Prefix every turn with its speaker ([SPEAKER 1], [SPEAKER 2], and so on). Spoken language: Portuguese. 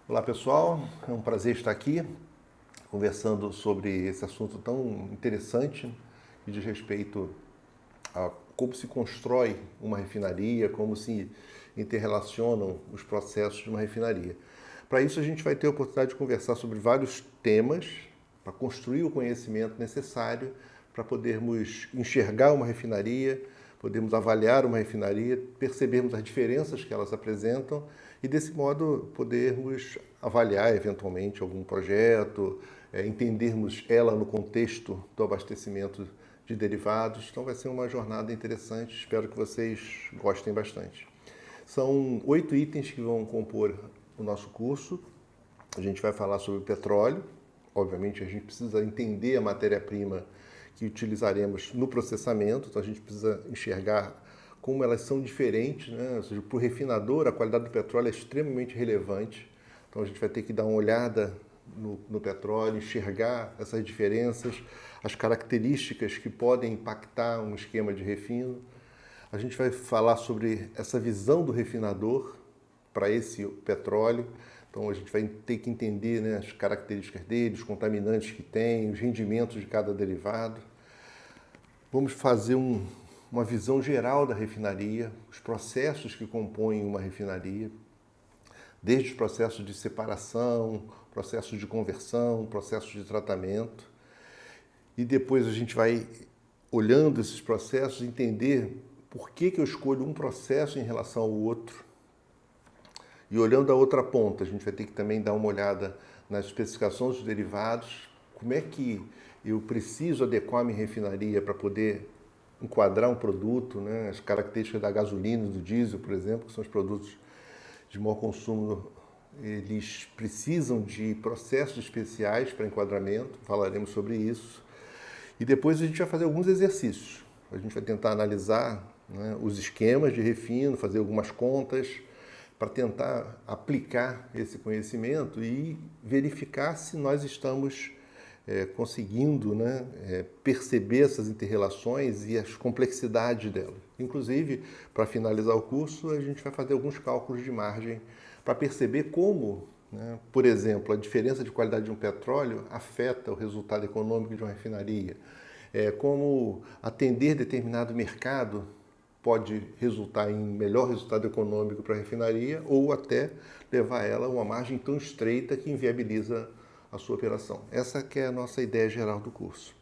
[SPEAKER 1] Olá pessoal, é um prazer estar aqui conversando sobre esse assunto tão interessante que diz respeito a como se constrói uma refinaria, como se interrelacionam os processos de uma refinaria. Para isso a gente vai ter a oportunidade de conversar sobre vários temas para construir o conhecimento necessário para podermos enxergar uma refinaria, podermos avaliar uma refinaria, percebermos as diferenças que elas apresentam e, desse modo, podermos avaliar eventualmente algum projeto, entendermos ela no contexto do abastecimento de derivados. Então vai ser uma jornada interessante, espero que vocês gostem bastante. São 8 itens que vão compor o nosso curso. A gente vai falar sobre o petróleo. Obviamente a gente precisa entender a matéria-prima que utilizaremos no processamento, então a gente precisa enxergar como elas são diferentes, né? Ou seja, para o refinador a qualidade do petróleo é extremamente relevante, então a gente vai ter que dar uma olhada no petróleo, enxergar essas diferenças, as características que podem impactar um esquema de refino. A gente vai falar sobre essa visão do refinador para esse petróleo. Então a gente vai ter que entender, né, as características dele, os contaminantes que tem, os rendimentos de cada derivado. Vamos fazer uma visão geral da refinaria, os processos que compõem uma refinaria, desde os processos de separação, processos de conversão, processos de tratamento. E depois a gente vai, olhando esses processos, entender por que eu escolho um processo em relação ao outro. E olhando a outra ponta, a gente vai ter que também dar uma olhada nas especificações dos derivados, como é que eu preciso adequar a minha refinaria para poder enquadrar um produto, né? As características da gasolina e do diesel, por exemplo, que são os produtos de maior consumo, eles precisam de processos especiais para enquadramento, falaremos sobre isso. E depois a gente vai fazer alguns exercícios. A gente vai tentar analisar, né, os esquemas de refino, fazer algumas contas, para tentar aplicar esse conhecimento e verificar se nós estamos conseguindo, né, perceber essas interrelações e as complexidades delas. Inclusive, para finalizar o curso, a gente vai fazer alguns cálculos de margem para perceber como, né, por exemplo, a diferença de qualidade de um petróleo afeta o resultado econômico de uma refinaria, como atender determinado mercado pode resultar em melhor resultado econômico para a refinaria ou até levar ela a uma margem tão estreita que inviabiliza a sua operação. Essa que é a nossa ideia geral do curso.